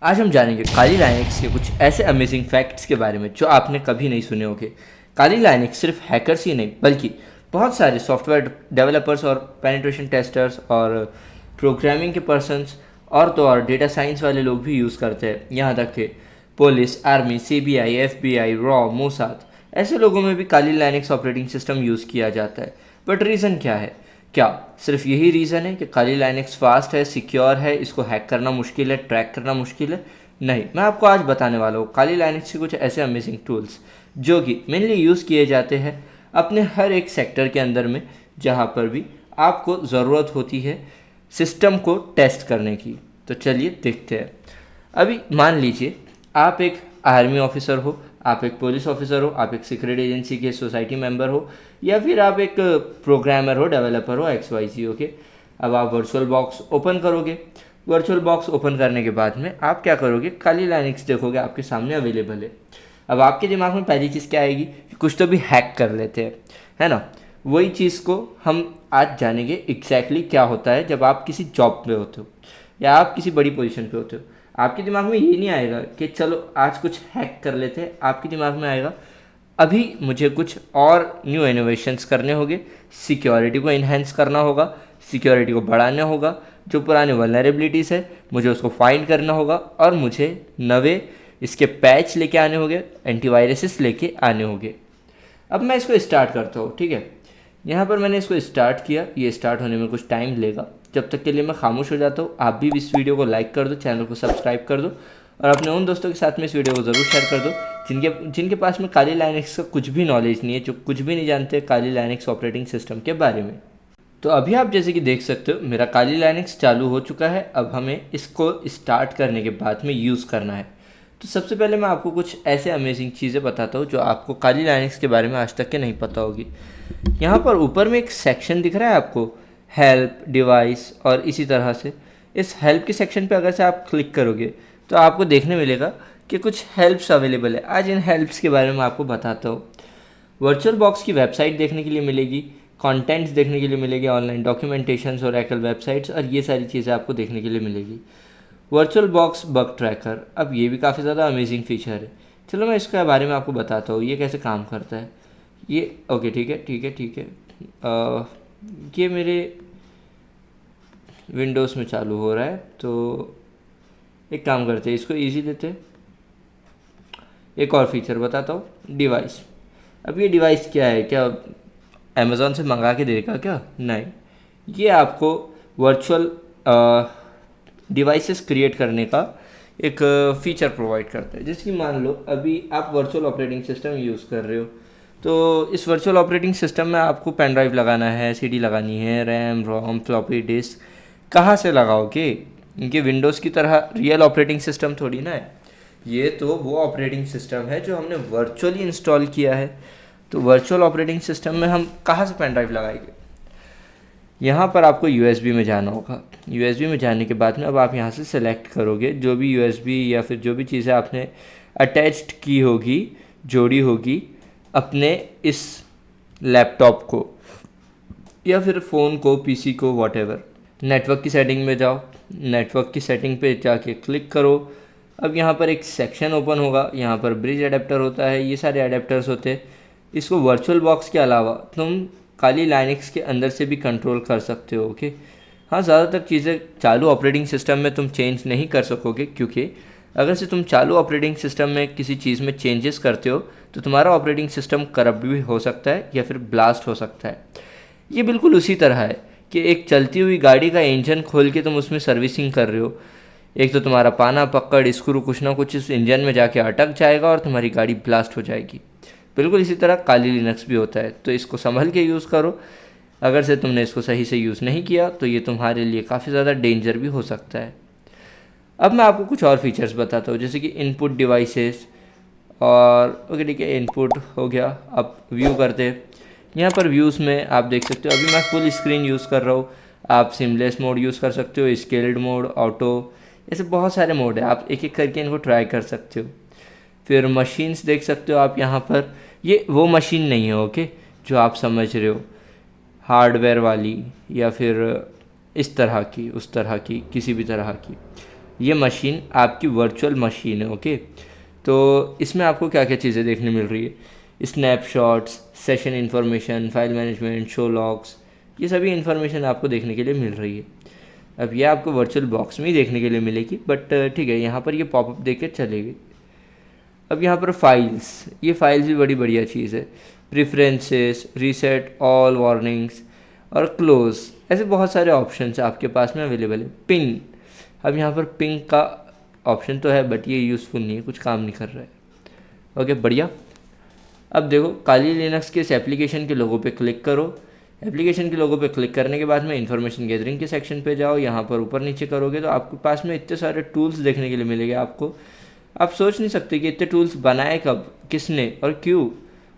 आज हम जानेंगे काली लाइनेक्स के कुछ ऐसे अमेजिंग फैक्ट्स के बारे में जो आपने कभी नहीं सुने होंगे। काली लाइनेक्स सिर्फ हैकर्स ही नहीं बल्कि बहुत सारे सॉफ्टवेयर डेवलपर्स और पेनिट्रेशन टेस्टर्स और प्रोग्रामिंग के पर्सन्स और तो और डेटा साइंस वाले लोग भी यूज़ करते हैं। यहाँ तक कि police, army, CBI, FBI, raw, Mossad ऐसे लोगों में भी काली लाइनेक्स ऑपरेटिंग सिस्टम यूज़ किया जाता है। बट रीज़न क्या है? क्या सिर्फ यही रीज़न है कि काली लाइनेक्स फास्ट है, सिक्योर है, इसको हैक करना मुश्किल है, ट्रैक करना मुश्किल है? नहीं, मैं आपको आज बताने वाला हूँ काली लाइनेक्स के कुछ ऐसे अमेजिंग टूल्स जो कि मेनली यूज़ किए जाते हैं अपने हर एक सेक्टर के अंदर में जहाँ पर भी आपको ज़रूरत होती है सिस्टम को टेस्ट करने की। तो चलिए देखते हैं। अभी मान लीजिए आप एक आर्मी ऑफिसर हो, आप एक पुलिस ऑफिसर हो, आप एक सीक्रेट एजेंसी के सोसाइटी मेंबर हो, या फिर आप एक प्रोग्रामर हो, डेवलपर हो, XYZ। ओके, अब आप वर्चुअल बॉक्स ओपन करोगे। वर्चुअल बॉक्स ओपन करने के बाद में आप क्या करोगे? काली लाइनेक्स देखोगे आपके सामने अवेलेबल है। अब आपके दिमाग में पहली चीज़ क्या आएगी कि कुछ तो भी हैक कर लेते हैं, है ना? वही चीज़ को हम आज जानेंगे एग्जैक्टली क्या होता है जब आप किसी जॉब पे होते हो या आप किसी बड़ी पोजीशन पे होते हो। आपके दिमाग में ये नहीं आएगा कि चलो आज कुछ हैक कर लेते हैं, आपके दिमाग में आएगा अभी मुझे कुछ और न्यू इनोवेशंस करने होंगे, सिक्योरिटी को इन्हेंस करना होगा, सिक्योरिटी को बढ़ाना होगा, जो पुराने वल्नरेबिलिटीज़ है मुझे उसको फाइंड करना होगा और मुझे नए इसके पैच लेके आने होंगे, एंटीवायरसेस लेके आने होंगे। अब मैं इसको स्टार्ट करता हूँ, ठीक है। यहाँ पर मैंने इसको स्टार्ट किया, ये स्टार्ट होने में कुछ टाइम लेगा। जब तक के लिए मैं खामोश हो जाता हूँ। आप भी इस वीडियो को लाइक कर दो, चैनल को सब्सक्राइब कर दो और अपने उन दोस्तों के साथ में इस वीडियो को ज़रूर शेयर कर दो जिनके पास में काली लाइनेक्स का कुछ भी नॉलेज नहीं है, जो कुछ भी नहीं जानते काली लाइनेक्स ऑपरेटिंग सिस्टम के बारे में। तो अभी आप जैसे कि देख सकते हो मेरा काली लाइनेक्स चालू हो चुका है। अब हमें इसको स्टार्ट करने के बाद में यूज़ करना है। तो सबसे पहले मैं आपको कुछ ऐसे अमेजिंग चीज़ें बताता हूँ जो आपको काली लाइनेक्स के बारे में आज तक के नहीं पता होगी। यहाँ पर ऊपर में एक सेक्शन दिख रहा है आपको, हेल्प, डिवाइस, और इसी तरह से इस हेल्प के सेक्शन पे अगर से आप क्लिक करोगे तो आपको देखने मिलेगा कि कुछ हेल्प्स अवेलेबल है। आज इन हेल्प्स के बारे में आपको बताता हूँ। वर्चुअल बॉक्स की वेबसाइट देखने के लिए मिलेगी, कंटेंट्स देखने के लिए मिलेगी, ऑनलाइन डॉक्यूमेंटेशंस और एकल वेबसाइट्स, और ये सारी चीज़ें आपको देखने के लिए मिलेगी। वर्चुअल बॉक्स बग ट्रैकर, अब ये भी काफ़ी ज़्यादा अमेजिंग फीचर है। चलो मैं इसके बारे में आपको बताता हूँ ये कैसे काम करता है। ये ओके, ठीक है ठीक है ठीक है। ये मेरे विंडोज़ में चालू हो रहा है, तो एक काम करते हैं, इसको इजी देते हैं। एक और फीचर बताता हूँ, डिवाइस। अब ये डिवाइस क्या है? क्या अमेज़ॉन से मंगा के देगा क्या? नहीं, ये आपको वर्चुअल डिवाइसेस क्रिएट करने का एक फ़ीचर प्रोवाइड करता है। जैसे कि मान लो अभी आप वर्चुअल ऑपरेटिंग सिस्टम यूज़ कर रहे हो, तो इस वर्चुअल ऑपरेटिंग सिस्टम में आपको पेन ड्राइव लगाना है, CD लगानी है, रैम, रोम, फ्लॉपी डिस्क। कहाँ से लगाओगे? इनके विंडोज़ की तरह रियल ऑपरेटिंग सिस्टम थोड़ी ना है। ये तो वो ऑपरेटिंग सिस्टम है जो हमने वर्चुअली इंस्टॉल किया है। तो वर्चुअल ऑपरेटिंग सिस्टम में हम कहाँ से पेन ड्राइव लगाएंगे? यहाँ पर आपको USB में जाना होगा। USB में जाने के बाद में अब आप यहाँ से सेलेक्ट करोगे जो भी USB या फिर जो भी चीज़ें आपने अटैच्ड की होगी, जोड़ी होगी अपने इस लैपटॉप को या फिर फ़ोन को, PC को, वॉटेवर। नेटवर्क की सेटिंग में जाओ, नेटवर्क की सेटिंग पे जाके क्लिक करो। अब यहाँ पर एक सेक्शन ओपन होगा, यहाँ पर ब्रिज अडेप्टर होता है, ये सारे अडेप्टर्स होते हैं। इसको वर्चुअल बॉक्स के अलावा तुम काली लाइनेक्स के अंदर से भी कंट्रोल कर सकते हो। ओके, हाँ, ज़्यादातर चीज़ें चालू ऑपरेटिंग सिस्टम में तुम चेंज नहीं कर सकोगे, क्योंकि अगर से तुम चालू ऑपरेटिंग सिस्टम में किसी चीज़ में चेंजेस करते हो तो तुम्हारा ऑपरेटिंग सिस्टम करप्ट भी हो सकता है या फिर ब्लास्ट हो सकता है। ये बिल्कुल उसी तरह है कि एक चलती हुई गाड़ी का इंजन खोल के तुम उसमें सर्विसिंग कर रहे हो। एक तो तुम्हारा पाना पकड़ स्क्रू कुछ ना कुछ इस इंजन में जाके अटक जाएगा और तुम्हारी गाड़ी ब्लास्ट हो जाएगी। बिल्कुल इसी तरह काली लिनक्स भी होता है, तो इसको संभल के यूज़ करो। अगर से तुमने इसको सही से यूज़ नहीं किया तो ये तुम्हारे लिए काफ़ी ज़्यादा डेंजर भी हो सकता है। अब मैं आपको कुछ और फीचर्स बताता हूँ, जैसे कि इनपुट डिवाइसेस और ओके ठीक है, इनपुट हो गया। अब व्यू करते हैं। यहाँ पर व्यूज़ में आप देख सकते हो अभी मैं फुल स्क्रीन यूज़ कर रहा हूँ। आप सिमलेस मोड यूज़ कर सकते हो, स्केल्ड मोड, ऑटो, ऐसे बहुत सारे मोड है। आप एक एक करके इनको ट्राई कर सकते हो। फिर मशीन्स देख सकते हो आप यहाँ पर। ये वो मशीन नहीं है ओके जो आप समझ रहे हो, हार्डवेयर वाली या फिर इस तरह की, उस तरह की, किसी भी तरह की। ये मशीन आपकी वर्चुअल मशीन है, ओके। तो इसमें आपको क्या क्या चीज़ें देखने मिल रही है, snapshots, session information, file management, show logs, ये सभी इन्फॉर्मेशन आपको देखने के लिए मिल रही है। अब ये आपको वर्चुअल बॉक्स में ही देखने के लिए मिलेगी, बट ठीक है, यहाँ पर ये पॉपअप देख के चलेगी। अब यहाँ पर फाइल्स, ये फाइल्स भी बड़ी बढ़िया चीज़ है। प्रिफरेंसेस, रीसेट ऑल वार्निंग्स और क्लोज, ऐसे बहुत सारे ऑप्शन आपके पास में अवेलेबल है। पिंग, अब यहाँ पर पिंग का ऑप्शन तो है बट ये यूज़फुल नहीं है, कुछ काम नहीं कर रहा है, ओके बढ़िया। अब देखो काली लिनक्स के इस एप्लीकेशन के लोगो पे क्लिक करो। एप्लीकेशन के लोगो पे क्लिक करने के बाद में इन्फॉर्मेशन गैदरिंग के सेक्शन पे जाओ। यहाँ पर ऊपर नीचे करोगे तो आपके पास में इतने सारे टूल्स देखने के लिए मिलेंगे आपको। आप सोच नहीं सकते कि इतने टूल्स बनाए कब, किसने और क्यों,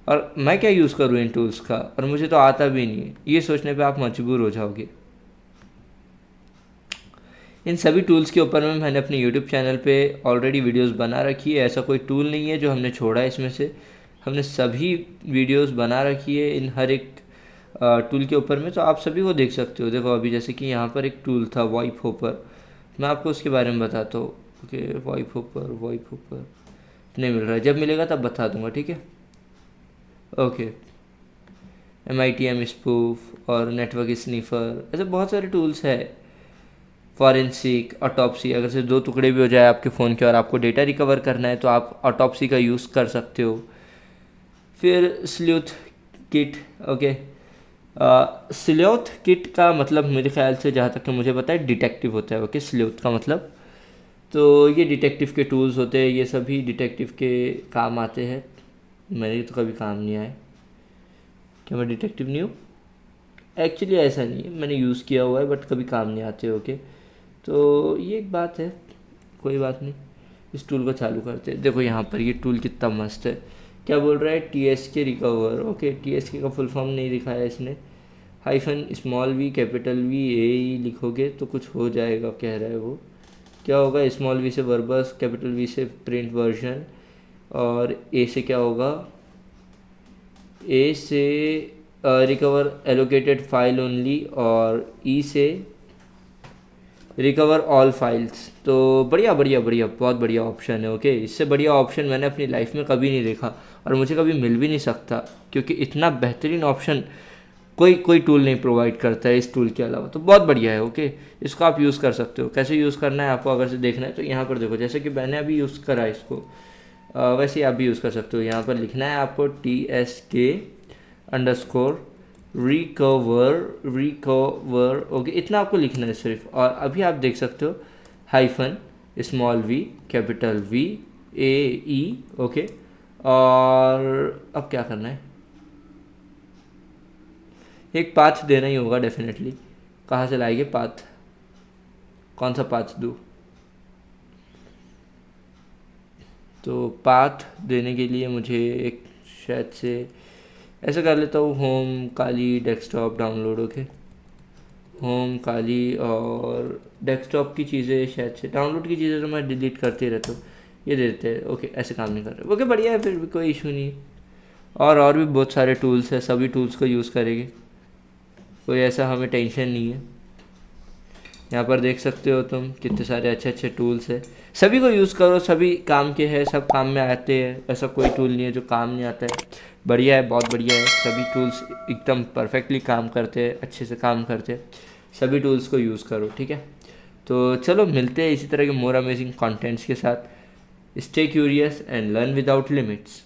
और मैं क्या यूज़ करूँ इन टूल्स का, और मुझे तो आता भी नहीं है, ये सोचने पे आप मजबूर हो जाओगे। इन सभी टूल्स के ऊपर में मैंने अपने यूट्यूब चैनल पे ऑलरेडी वीडियोस बना रखी है। ऐसा कोई टूल नहीं है जो हमने छोड़ा है, इसमें से हमने सभी वीडियोस बना रखी है इन हर एक टूल के ऊपर में, तो आप सभी को देख सकते हो। देखो अभी जैसे कि यहाँ पर एक टूल था वाइप होपर, मैं आपको उसके बारे में बताता हूँ। ओके, वाइप होपर नहीं मिल रहा है, जब मिलेगा तब बता दूंगा, ठीक है। ओके, MITM स्पूफ और नेटवर्क स्नीफर, ऐसे बहुत सारे टूल्स है। फॉरेंसिक, ऑटोप्सी, अगर से 2 टुकड़े भी हो जाए आपके फ़ोन के और आपको डेटा रिकवर करना है तो आप ऑटोप्सी का यूज़ कर सकते हो। फिर स्ल्यूथ किट, ओके। स्ल्यूथ किट का मतलब मेरे ख्याल से, जहाँ तक कि मुझे पता है, डिटेक्टिव होता है, ओके। स्ल्यूथ का मतलब, तो ये डिटेक्टिव के टूल्स होते हैं, ये सभी डिटेक्टिव के काम आते हैं। मेरे तो कभी काम नहीं आए, क्या मैं डिटेक्टिव नहीं हूँ? एक्चुअली ऐसा नहीं है, मैंने यूज़ किया हुआ है बट कभी काम नहीं आते, ओके। तो ये एक बात है, कोई बात नहीं। इस टूल को चालू करते हैं। देखो यहाँ पर ये टूल कितना मस्त है, क्या बोल रहा है, TSK रिकवर, ओके। TSK का फुल फॉर्म नहीं दिखाया इसने, hyphen small v capital V A E लिखोगे तो कुछ हो जाएगा, कह रहा है वो। क्या होगा, स्मॉल v से वर्बस, कैपिटल V से प्रिंट वर्जन, और A से क्या होगा, A से रिकवर एलोकेटेड फाइल ओनली, और E से रिकवर ऑल फाइल्स। तो बढ़िया बढ़िया बढ़िया, बहुत बढ़िया ऑप्शन है, ओके। इससे बढ़िया ऑप्शन मैंने अपनी लाइफ में कभी नहीं देखा और मुझे कभी मिल भी नहीं सकता, क्योंकि इतना बेहतरीन ऑप्शन कोई टूल नहीं प्रोवाइड करता है इस टूल के अलावा। तो बहुत बढ़िया है, ओके। इसको आप यूज़ कर सकते हो। कैसे यूज़ करना है आपको अगर से देखना है तो यहाँ पर देखो, जैसे कि मैंने अभी यूज़ करा इसको, वैसे ही आप भी यूज़ कर सकते हो। यहाँ पर लिखना है आपको TSK_रिकवर, ओके, इतना आपको लिखना है सिर्फ। और अभी आप देख सकते हो hyphen small v capital V A E, okay. और अब क्या करना है, एक पाथ देना ही होगा डेफिनेटली। कहाँ से लाएंगे पाथ, कौन सा पाथ दूँ? तो पाथ देने के लिए मुझे एक शायद से ऐसा कर लेता हूँ, होम काली डेस्कटॉप डाउनलोड, ओके। होम काली और डेस्कटॉप की चीज़ें, शायद से डाउनलोड की चीज़ें तो मैं डिलीट करते रहता हूँ, ये दे देते हैं, ओके। ऐसे काम नहीं कर रहे, ओके बढ़िया है, फिर भी कोई इशू नहीं है। और भी बहुत सारे टूल्स हैं, सभी टूल्स को यूज़ करेंगे, कोई ऐसा हमें टेंशन नहीं है। यहाँ पर देख सकते हो तुम कितने सारे अच्छे अच्छे टूल्स है, सभी को यूज़ करो, सभी काम के हैं, सब काम में आते हैं, ऐसा कोई टूल नहीं है जो काम नहीं आता है। बढ़िया है, बहुत बढ़िया है, सभी टूल्स एकदम परफेक्टली काम करते हैं, अच्छे से काम करते हैं, सभी टूल्स को यूज़ करो, ठीक है। तो चलो मिलते हैं इसी तरह के मोर अमेजिंग कंटेंट्स के साथ। Stay curious and learn without limits.